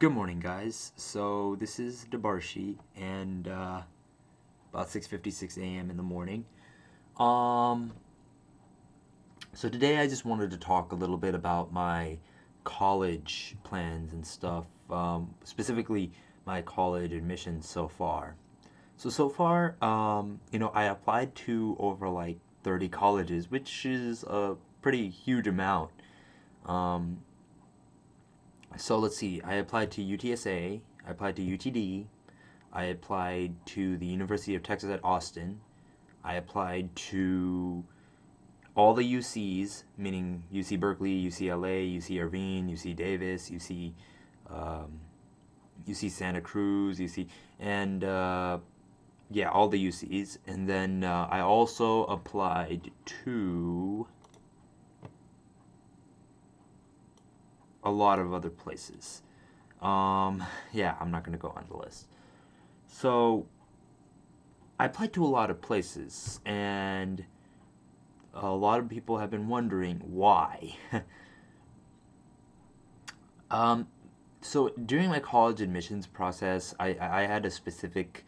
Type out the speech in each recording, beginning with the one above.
Good morning, guys. So this is Debarshi, and about 6:56 a.m. in the morning. Um, so today I just wanted to talk a little bit about my college plans and stuff, specifically my college admissions so far. So far, I applied to over like 30 colleges, which is a pretty huge amount. Um, so let's see, I applied to UTSA, I applied to UTD, I applied to the University of Texas at Austin. I applied to all the UCs, meaning UC Berkeley, UCLA, UC Irvine, UC Davis, um, UC Santa Cruz, UC, and yeah, all the UCs. And then I also applied to a lot of other places. Yeah, I'm not going to go on the list. So I applied to a lot of places, and a lot of people have been wondering why. um, so during my college admissions process, I had a specific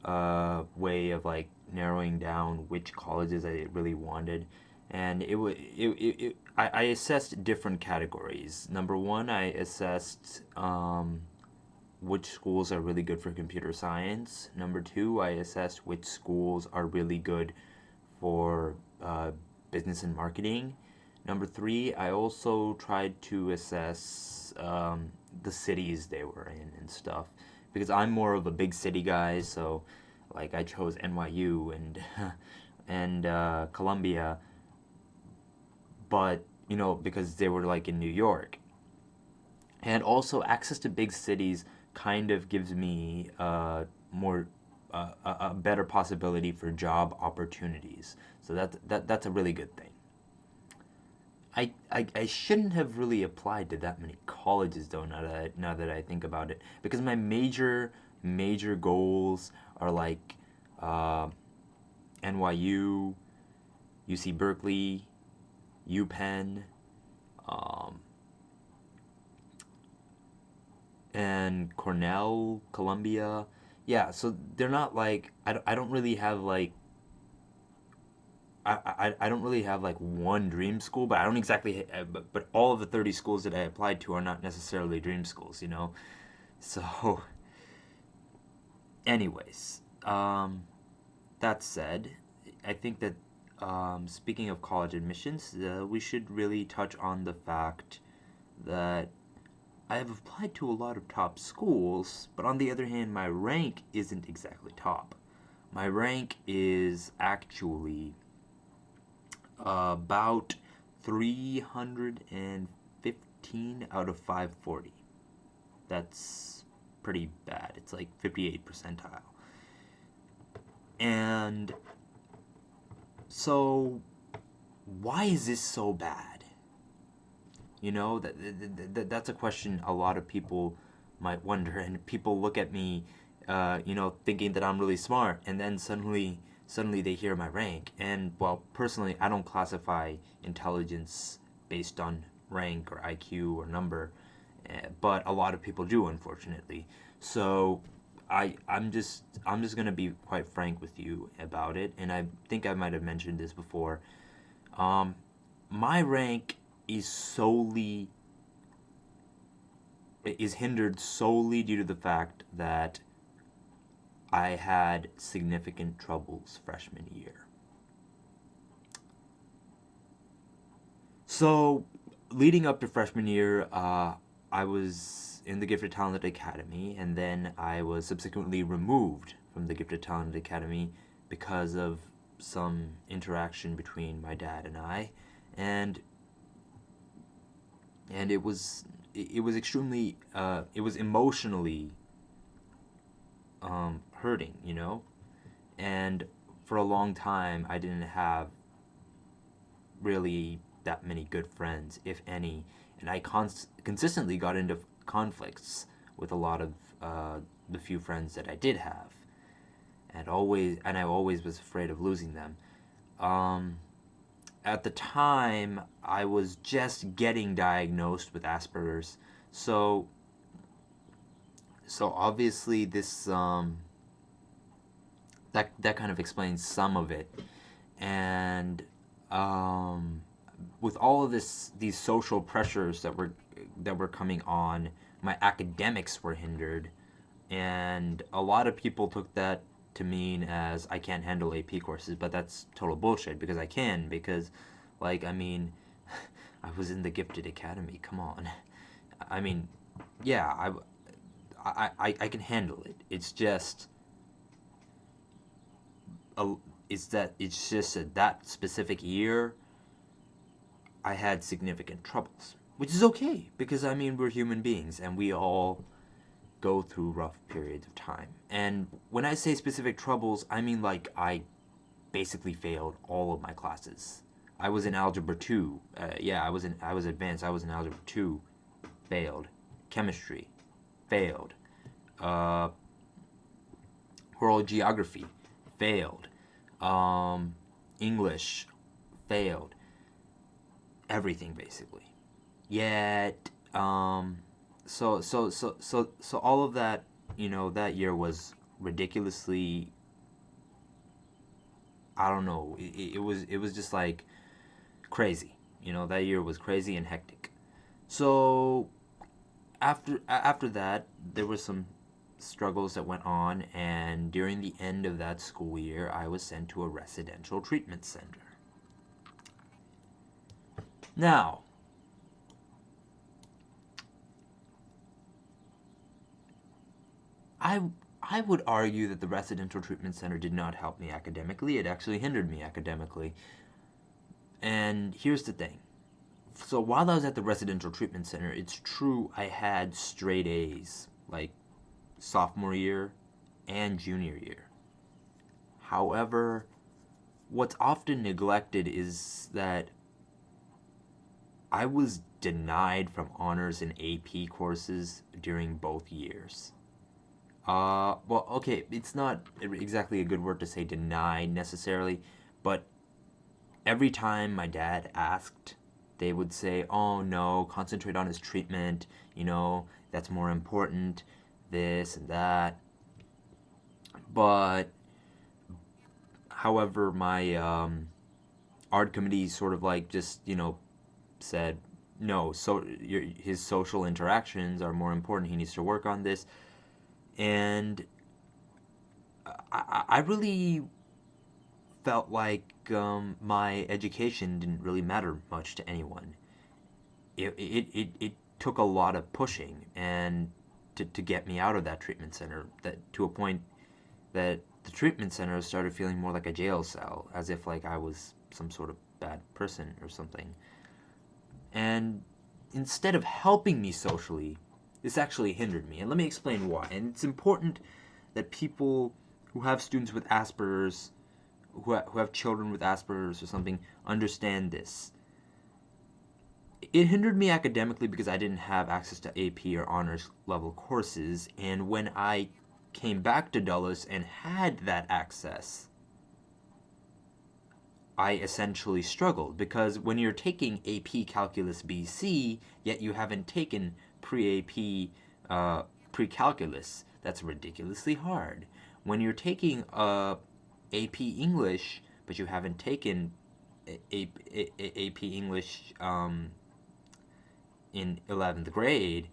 way of like narrowing down which colleges I really wanted, and I assessed different categories. Number one, I assessed which schools are really good for computer science. Number two, I assessed which schools are really good for business and marketing. Number three, I also tried to assess the cities they were in and stuff because I'm more of a big city guy. So, like, I chose NYU and and Columbia, but because they were like in New York, and also access to big cities kind of gives me more a better possibility for job opportunities. So that's a really good thing. I shouldn't have really applied to that many colleges though, now that I think about it, because my major goals are like uh, NYU, UC Berkeley, UPenn, um, and Cornell, Columbia. Yeah, so they're not like I don't really have like I don't really have like one dream school, but I don't exactly but all of the 30 schools that I applied to are not necessarily dream schools. So anyways, that said, I think that speaking of college admissions, we should really touch on the fact that I have applied to a lot of top schools, but on the other hand, my rank isn't exactly top. My rank is actually about 315 out of 540. That's pretty bad. It's like 58th percentile. And so, why is this so bad? That's a question a lot of people might wonder, and people look at me, thinking that I'm really smart, and then suddenly they hear my rank. And well, personally, I don't classify intelligence based on rank or IQ or number, but a lot of people do, unfortunately. So I'm just gonna be quite frank with you about it, and I think I might have mentioned this before. Um, my rank is solely is hindered solely due to the fact that I had significant troubles freshman year. So, leading up to freshman year, I was in the Gifted Talented Academy, and then I was subsequently removed from the Gifted Talented Academy because of some interaction between my dad and I, and it was extremely it was emotionally hurting. And for a long time, I didn't have really that many good friends, if any, and I consistently got into conflicts with a lot of the few friends that I did have, and I always was afraid of losing them. Um, at the time, I was just getting diagnosed with Asperger's, so So obviously this that kind of explains some of it. And um, with all of these social pressures that were coming on, my academics were hindered, and a lot of people took that to mean as I can't handle AP courses, but that's total bullshit because I can, because like I mean I was in the gifted academy, come on. I mean, yeah, I can handle it. It's just a, it's just that specific year I had significant troubles, which is okay because I mean we're human beings and we all go through rough periods of time. And when I say specific troubles, I mean like I basically failed all of my classes. I was in algebra 2. Yeah, I was advanced. I was in algebra 2, failed. Chemistry, failed. Uh, World geography, failed. English, failed. Everything basically. Yet, so all of that, that year was ridiculously. I don't know. It was just like crazy. That year was crazy and hectic. So after that, there were some struggles that went on, and during the end of that school year, I was sent to a residential treatment center. Now, I I would argue that the residential treatment center did not help me academically. It actually hindered me academically. And here's the thing. So while I was at the residential treatment center, it's true I had straight A's like sophomore year and junior year. However, what's often neglected is that I was denied from honors and AP courses during both years. Well, okay, it's not exactly a good word to say denied necessarily, but every time my dad asked, they would say, oh no, concentrate on his treatment, that's more important, this and that. But, however, my art committee sort of like just, said, no, so his social interactions are more important, he needs to work on this. And I really felt like my education didn't really matter much to anyone. It took a lot of pushing and to get me out of that treatment center, that to a point that the treatment center started feeling more like a jail cell, as if like I was some sort of bad person or something. And instead of helping me socially, this actually hindered me. And let me explain why. And it's important that people who have students with Asperger's, who have children with Asperger's or something, understand this. It hindered me academically because I didn't have access to AP or honors level courses. And when I came back to Dulles and had that access, I essentially struggled because when you're taking AP Calculus BC, yet you haven't taken pre-AP pre-calculus, that's ridiculously hard. When you're taking AP English, but you haven't taken AP English in 11th grade,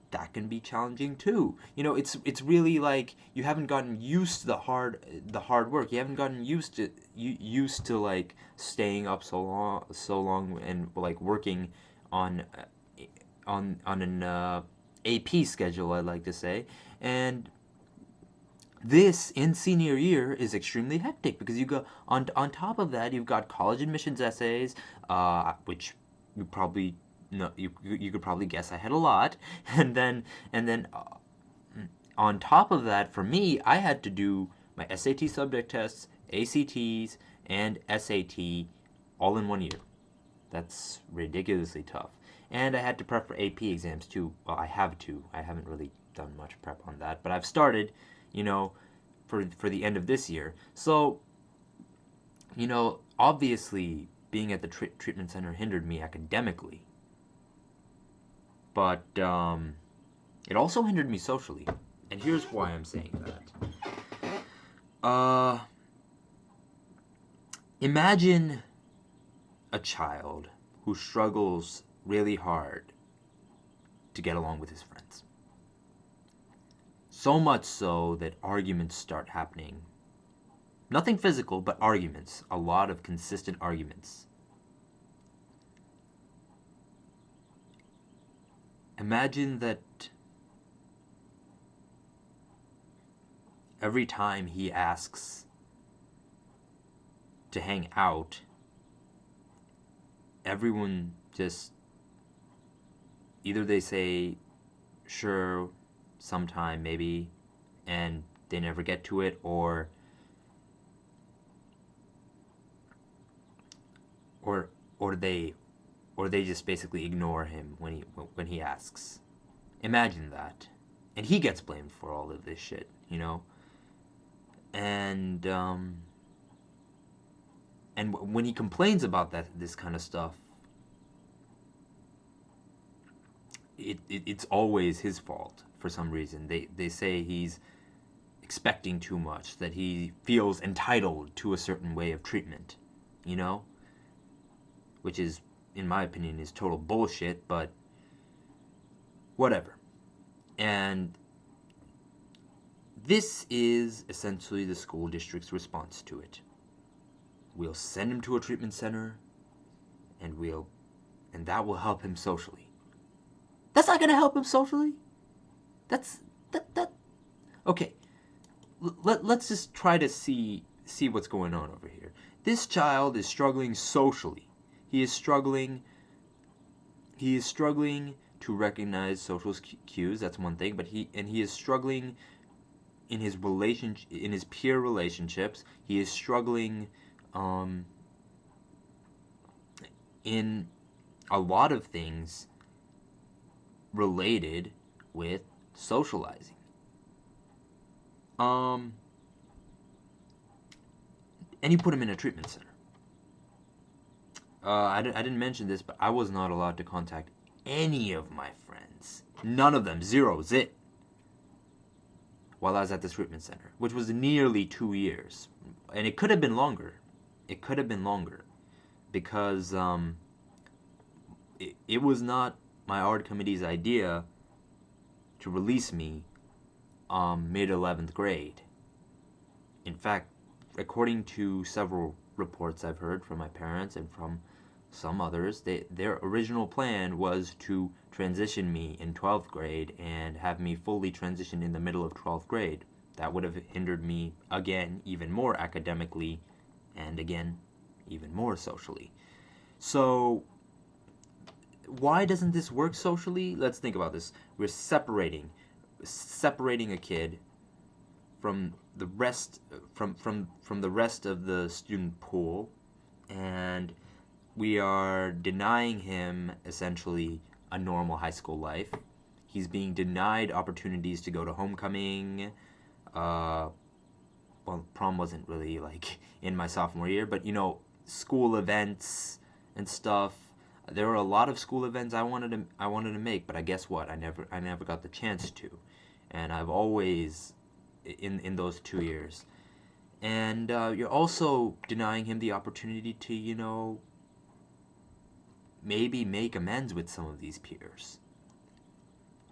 that can be challenging too. It's really like you haven't gotten used to the hard work. You haven't gotten used to like staying up so long and like working on an AP schedule, I'd like to say. And this in senior year is extremely hectic because you go on top of that, you've got college admissions essays, which you probably no, you could probably guess I had a lot, and then on top of that, for me, I had to do my SAT subject tests, ACTs, and SAT all in one year. That's ridiculously tough. And I had to prep for AP exams too. Well, I have to. I haven't really done much prep on that, but I've started, for the end of this year. So, obviously, being at the treatment center hindered me academically. But It also hindered me socially. And here's why I'm saying that. Imagine a child who struggles really hard to get along with his friends. So much so that arguments start happening. Nothing physical, but arguments. A lot of consistent arguments. Imagine that every time he asks to hang out, everyone just either they say sure, sometime, maybe, and they never get to it, or or they just basically ignore him when he asks. Imagine that. And he gets blamed for all of this shit, you know? And when he complains about this kind of stuff, it's always his fault for some reason. They say he's expecting too much, that he feels entitled to a certain way of treatment, you know? Which is, in my opinion, is total bullshit, but whatever. And this is essentially the school district's response to it. We'll send him to a treatment center, and that will help him socially. That's not gonna help him socially. That. Okay. Let's just try to see what's going on over here. This child is struggling socially. He is struggling to recognize social cues. That's one thing, but he is struggling in his peer relationships. He is struggling in a lot of things related with socializing. And you put him in a treatment center. I didn't mention this, but I was not allowed to contact any of my friends. None of them. Zero. Zit. While I was at this treatment center, which was nearly 2 years. And it could have been longer. Because it was not my art committee's idea to release me mid-11th grade. In fact, according to several reports I've heard from my parents and from some others, their original plan was to transition me in 12th grade and have me fully transitioned in the middle of 12th grade. That would have hindered me, again, even more academically, and again, even more socially. So, why doesn't this work socially? Let's think about this. We're separating a kid from the rest from the rest of the student pool, and we are denying him essentially a normal high school life. He's being denied opportunities to go to homecoming. Well, prom wasn't really like in my sophomore year, but you know, school events and stuff. There were a lot of school events I wanted to make, but I guess what? I never got the chance to, and I've always in those 2 years. And you're also denying him the opportunity to, you know, maybe make amends with some of these peers.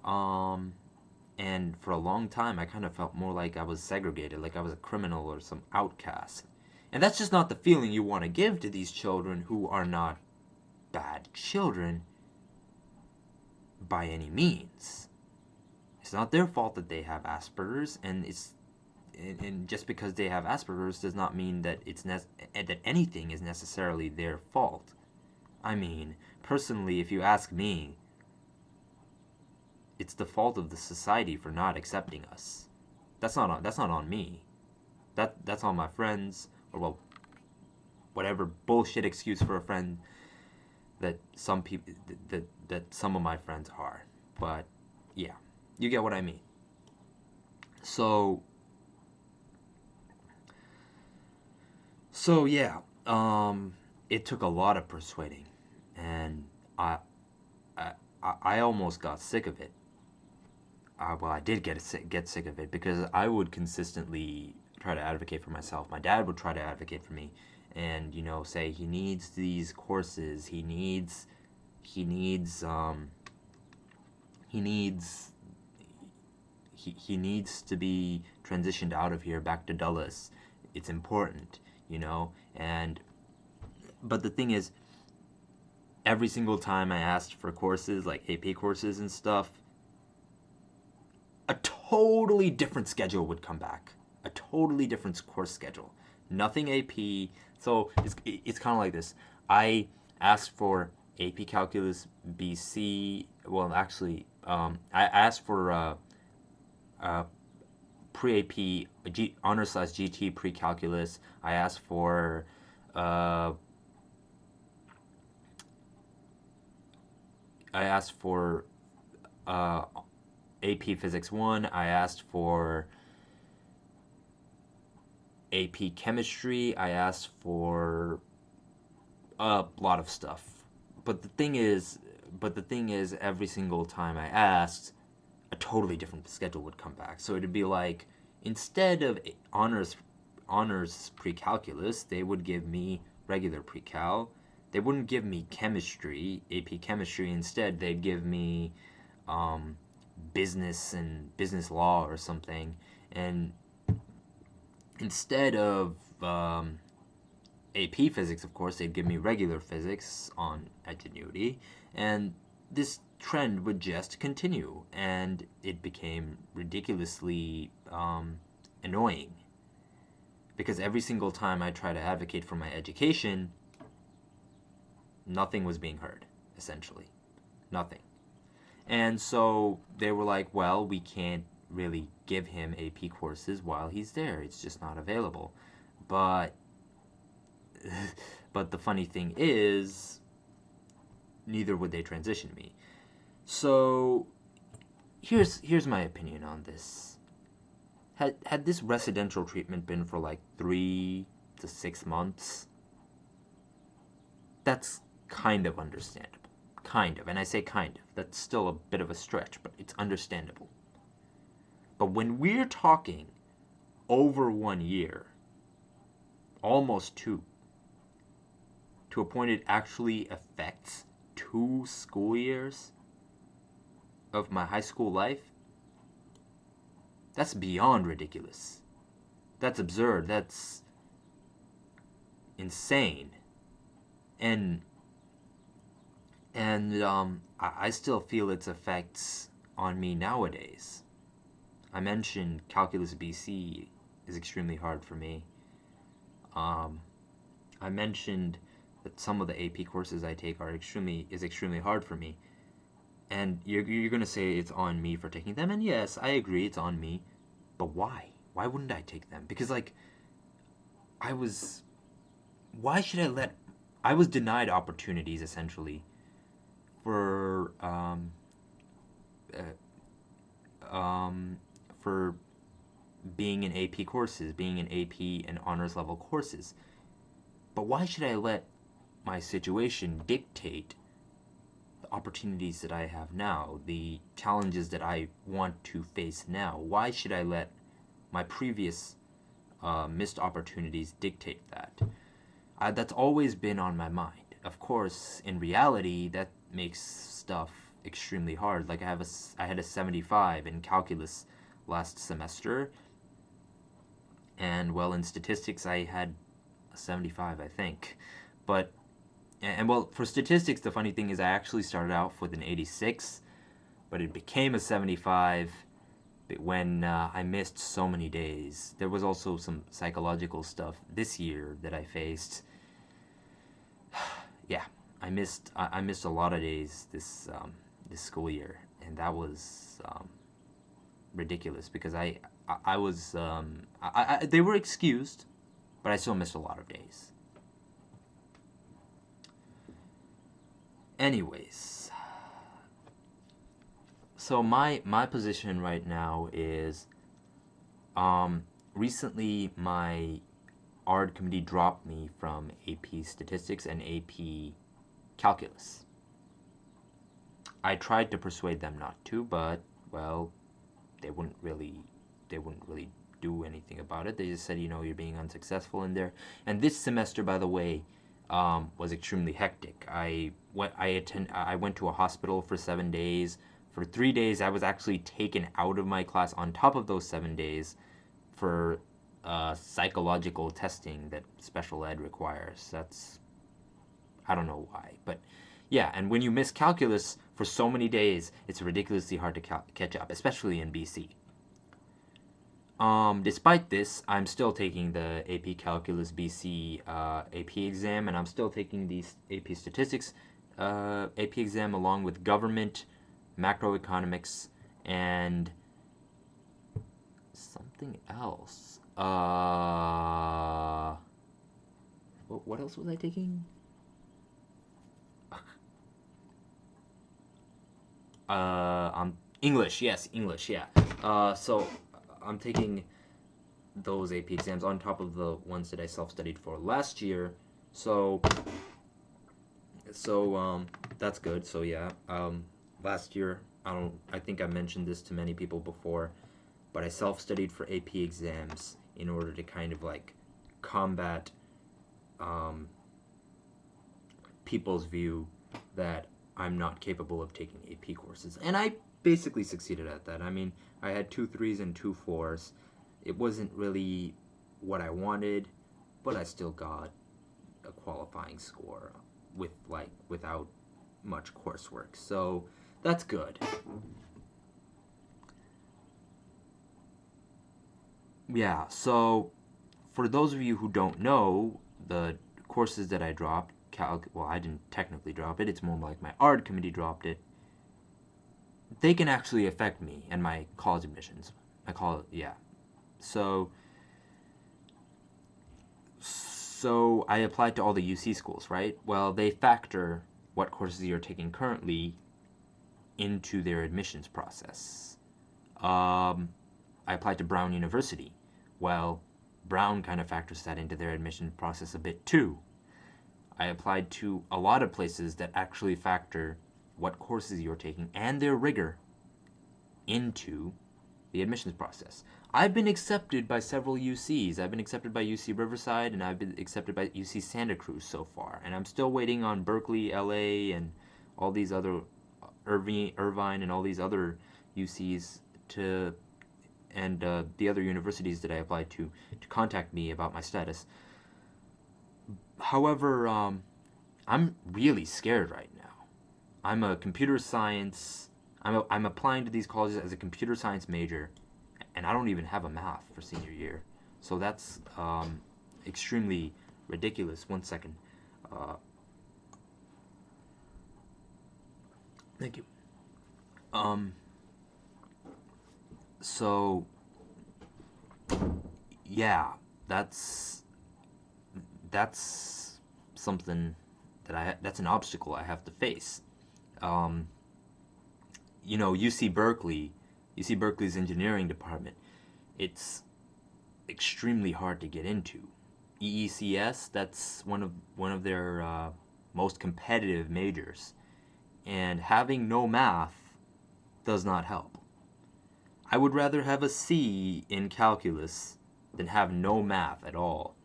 And for a long time, I kind of felt more like I was segregated, like I was a criminal or some outcast. And that's just not the feeling you want to give to these children who are not bad children by any means. It's not their fault that they have Asperger's, and just because they have Asperger's does not mean that that anything is necessarily their fault. I mean, personally, if you ask me, it's the fault of the society for not accepting us. That's not on me. That's on my friends, or well, whatever bullshit excuse for a friend that some people that some of my friends are. But yeah, you get what I mean. So yeah, it took a lot of persuading, and I almost got sick of it. I did get sick of it because I would consistently try to advocate for myself. My dad would try to advocate for me, and say he needs these courses. He needs he needs he needs to be transitioned out of here back to Dulles. It's important, and but the thing is, every single time I asked for courses like AP courses and stuff, a totally different schedule would come back. A totally different course schedule. Nothing AP. So it's kind of like this. I asked for AP Calculus BC. Well, actually, I asked for pre-AP honors/GT pre-calculus. I asked for uh, AP Physics 1. I asked for AP Chemistry. I asked for a lot of stuff. But the thing is, every single time I asked, a totally different schedule would come back. So it'd be like, instead of honors pre-calculus, they would give me regular pre-cal. They wouldn't give me chemistry, AP Chemistry. Instead, they'd give me business and business law or something. And instead of AP Physics, of course, they'd give me regular physics on Ingenuity. And this trend would just continue, and it became ridiculously annoying. Because every single time I try to advocate for my education, nothing was being heard, essentially. Nothing. And so they were like, well, we can't really give him AP courses while he's there. It's just not available. But the funny thing is, neither would they transition me. So here's my opinion on this. Had this residential treatment been for like 3 to 6 months, that's kind of understandable. Kind of. And I say kind of. That's still a bit of a stretch, but it's understandable. But when we're talking over 1 year, almost 2, to a point it actually affects 2 school years of my high school life, that's beyond ridiculous. That's absurd. That's insane. And I still feel its effects on me nowadays. I mentioned Calculus BC is extremely hard for me. I mentioned that some of the AP courses I take are extremely hard for me. And you're going to say it's on me for taking them, and yes, I agree, it's on me. But why? Why wouldn't I take them? Because, like, I was denied opportunities, essentially, for being in AP courses, being in AP and honors level courses. But why should I let my situation dictate the opportunities that I have now, the challenges that I want to face now? Why should I let my previous missed opportunities dictate that? That's always been on my mind. Of course, in reality, that makes stuff extremely hard. Like I had a 75 in calculus last semester, and well, in statistics I had a 75, I think. But well, for statistics, the funny thing is I actually started out with an 86, but it became a 75 when I missed so many days. There was also some psychological stuff this year that I faced. Yeah, I missed a lot of days this school year, and that was ridiculous because I was they were excused, but I still missed a lot of days. Anyways, so my position right now is, recently my ARD committee dropped me from AP Statistics and AP Calculus. I tried to persuade them not to, but, well, they wouldn't really do anything about it. They just said, you're being unsuccessful in there. And this semester, by the way, was extremely hectic. I went to a hospital for 7 days. For 3 days, I was actually taken out of my class on top of those 7 days for psychological testing that special ed requires. I don't know why, but yeah. And when you miss calculus for so many days, it's ridiculously hard to catch up, especially in BC. Despite this, I'm still taking the AP Calculus BC AP exam, and I'm still taking the AP Statistics AP exam along with government, macroeconomics, and something else. What else was I taking? English, yes, English, yeah. So I'm taking those AP exams on top of the ones that I self-studied for last year. So that's good. So yeah, last year, I think I mentioned this to many people before, but I self-studied for AP exams in order to kind of like combat people's view that I'm not capable of taking AP courses. And I basically succeeded at that. I mean, I had 2 3s and 2 4s. It wasn't really what I wanted, but I still got a qualifying score without much coursework. So that's good. Yeah, so for those of you who don't know, the courses that I dropped, well, I didn't technically drop it. It's more like my art committee dropped it. They can actually affect me and my college admissions. Yeah. So I applied to all the UC schools, right? Well, they factor what courses you're taking currently into their admissions process. I applied to Brown University. Well, Brown kind of factors that into their admission process a bit too. I applied to a lot of places that actually factor what courses you're taking and their rigor into the admissions process. I've been accepted by several UCs. I've been accepted by UC Riverside, and I've been accepted by UC Santa Cruz so far. And I'm still waiting on Berkeley, LA, and all these other Irvine, and all these other UCs and the other universities that I applied to contact me about my status. However, I'm really scared right now. I'm a computer science. I'm applying to these colleges as a computer science major, and I don't even have a math for senior year. So that's extremely ridiculous. 1 second. Thank you. So yeah, that's something that's an obstacle I have to face. UC Berkeley's engineering department, it's extremely hard to get into. EECS, that's one of their most competitive majors, and having no math does not help. I would rather have a C in calculus than have no math at all,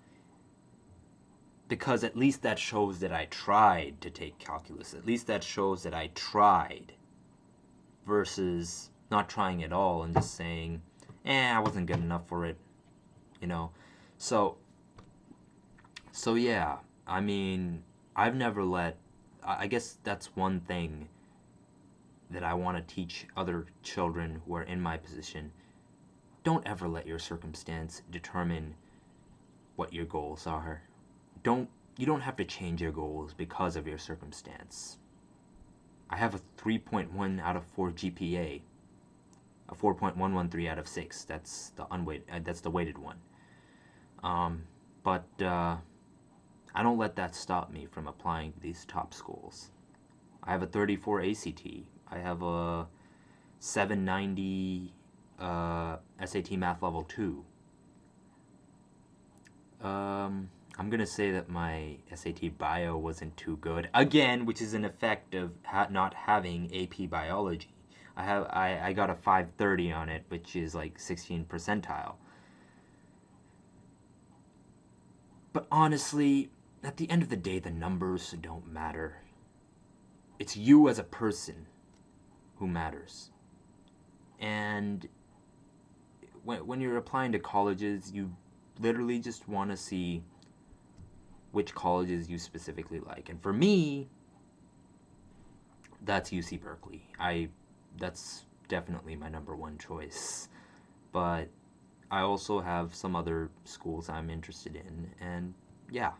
because at least that shows that I tried to take calculus. At least that shows that I tried, versus not trying at all and just saying, I wasn't good enough for it, So yeah, I mean, I've never I guess that's one thing that I want to teach other children who are in my position. Don't ever let your circumstance determine what your goals are. You don't have to change your goals because of your circumstance. I have a 3.1 out of 4 GPA, a 4.113 out of 6. That's the weighted one. But I don't let that stop me from applying to these top schools. I have a 34 ACT. I have a 790 SAT Math Level 2. I'm going to say that my SAT Bio wasn't too good, again, which is an effect of not having AP Biology. I got a 530 on it, which is like 16th percentile. But honestly, at the end of the day, the numbers don't matter. It's you as a person who matters. And when you're applying to colleges, you literally just want to see which colleges you specifically like. And for me, that's UC Berkeley. That's definitely my number one choice. But I also have some other schools I'm interested in, and yeah.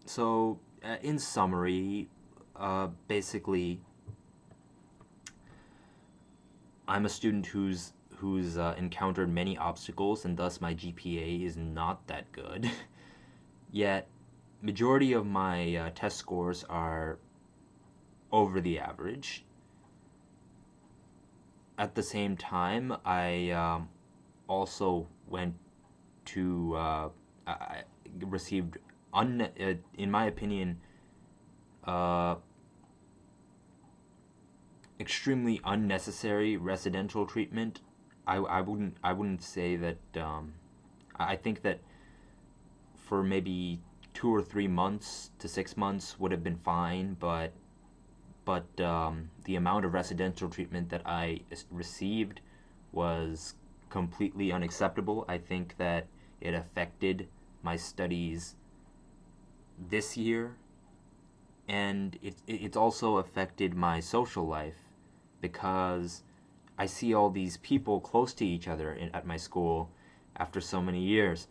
So, in summary, basically, I'm a student who's encountered many obstacles, and thus my GPA is not that good. Yet, majority of my test scores are over the average. At the same time, I also went to I received in my opinion uh, extremely unnecessary residential treatment. I wouldn't say that. I think that for maybe 2 or 3 months to 6 months would have been fine, but the amount of residential treatment that I received was completely unacceptable. I think that it affected my studies this year, and it's also affected my social life because I see all these people close to each other at my school after so many years.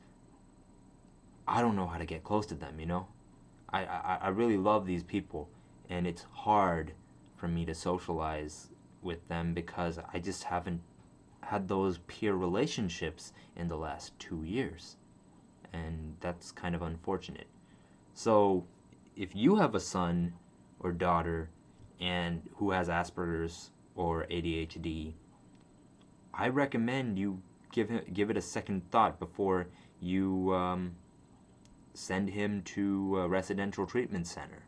I don't know how to get close to them, you know? I really love these people, and it's hard for me to socialize with them because I just haven't had those peer relationships in the last 2 years. And that's kind of unfortunate. So, if you have a son or daughter and who has Asperger's or ADHD, I recommend you give it a second thought before you send him to a residential treatment center.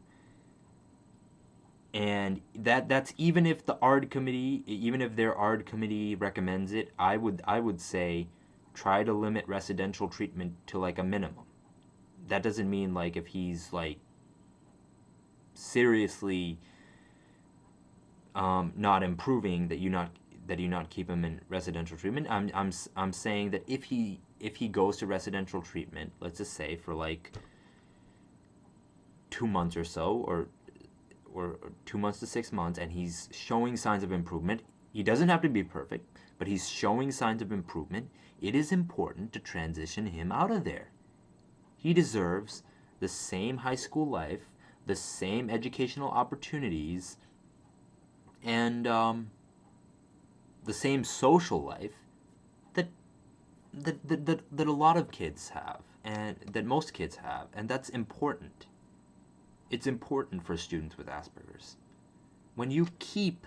And that's even if the ARD committee, even if their ARD committee recommends it, I would say try to limit residential treatment to like a minimum. That doesn't mean like if he's like seriously not improving that you not keep him in residential treatment. I'm saying that if he goes to residential treatment, let's just say for like 2 months or so, or 2 months to 6 months, and he's showing signs of improvement. He doesn't have to be perfect, but he's showing signs of improvement. It is important to transition him out of there. He deserves the same high school life, the same educational opportunities, and the same social life that that a lot of kids have, and that most kids have, and that's important. It's important for students with Asperger's. When you keep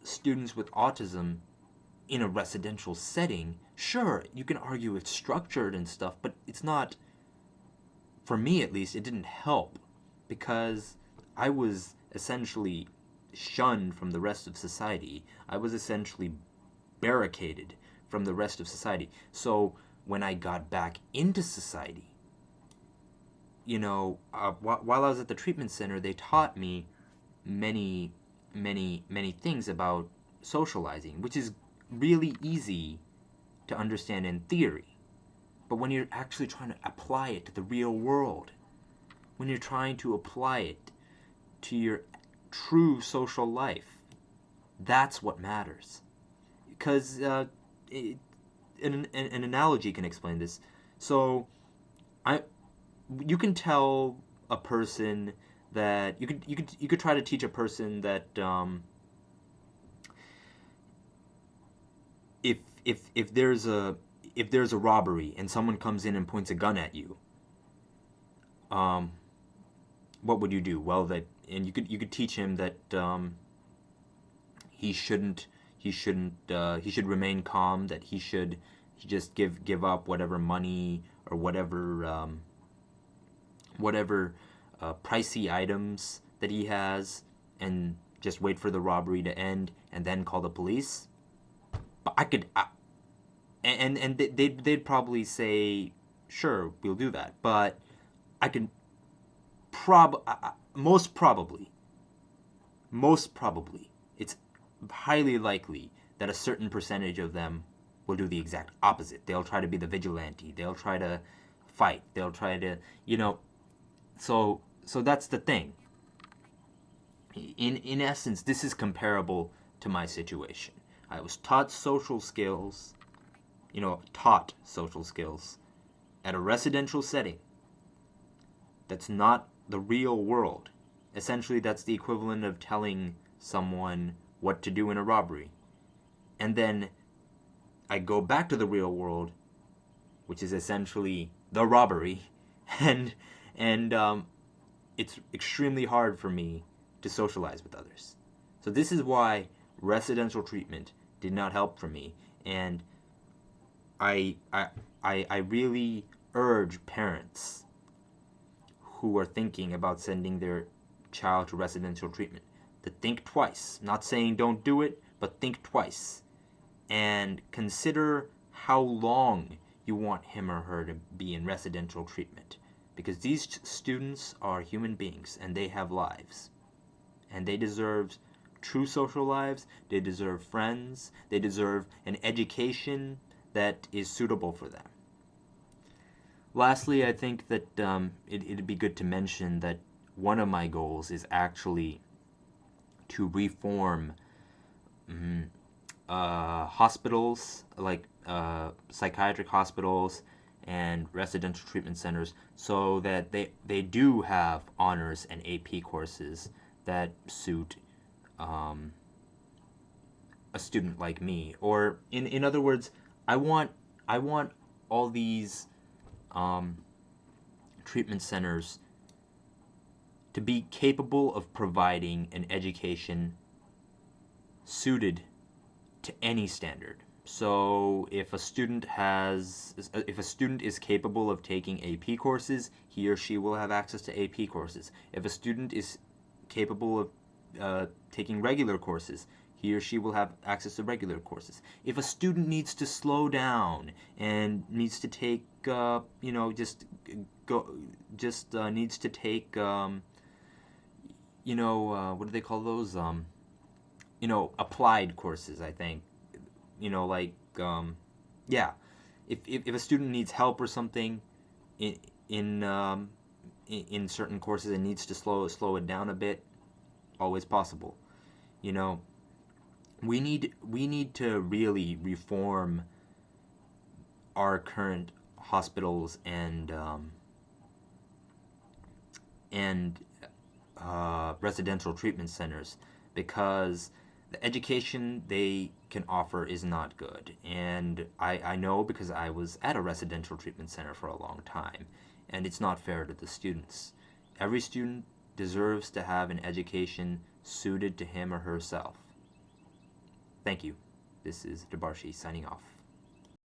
students with autism in a residential setting, sure, you can argue it's structured and stuff, but it's not, for me at least, it didn't help because I was essentially shunned from the rest of society. I was essentially barricaded from the rest of society. So when I got back into society, while I was at the treatment center, they taught me many, many things about socializing, which is really easy to understand in theory. But when you're actually trying to apply it to the real world, when you're trying to apply it to your true social life, that's what matters. Because an analogy can explain this. So, you can tell a person that you could try to teach a person that if there's a robbery and someone comes in and points a gun at you, what would you do? Well, you could teach him that he should remain calm, that he should just give up whatever money or whatever pricey items that he has and just wait for the robbery to end and then call the police. But they'd probably say, sure, we'll do that. But I could most probably, it's highly likely that a certain percentage of them will do the exact opposite. They'll try to be the vigilante. They'll try to fight. They'll try to, so that's the thing. In essence, this is comparable to my situation. I was taught social skills, at a residential setting. That's not the real world. Essentially, that's the equivalent of telling someone what to do in a robbery. And then I go back to the real world, which is essentially the robbery, and it's extremely hard for me to socialize with others. So this is why residential treatment did not help for me, and I really urge parents who are thinking about sending their child to residential treatment to think twice. Not saying don't do it, but think twice. And consider how long you want him or her to be in residential treatment. Because these students are human beings and they have lives. And they deserve true social lives, they deserve friends, they deserve an education that is suitable for them. Lastly, I think that it'd be good to mention that one of my goals is actually to reform hospitals, like psychiatric hospitals and residential treatment centers, so that they do have honors and AP courses that suit a student like me. Or in other words, I want all these treatment centers to be capable of providing an education suited to any standard. So if a student is capable of taking AP courses, he or she will have access to AP courses. If a student is capable of taking regular courses, he or she will have access to regular courses. If a student needs to slow down and needs to take, needs to take, what do they call those? Applied courses, I think. If a student needs help or something in certain courses and needs to slow it down a bit, always possible. We need to really reform our current hospitals and residential treatment centers, because the education they can offer is not good. And I know, because I was at a residential treatment center for a long time, and it's not fair to the students. Every student deserves to have an education suited to him or herself. Thank you. This is Debarshi signing off.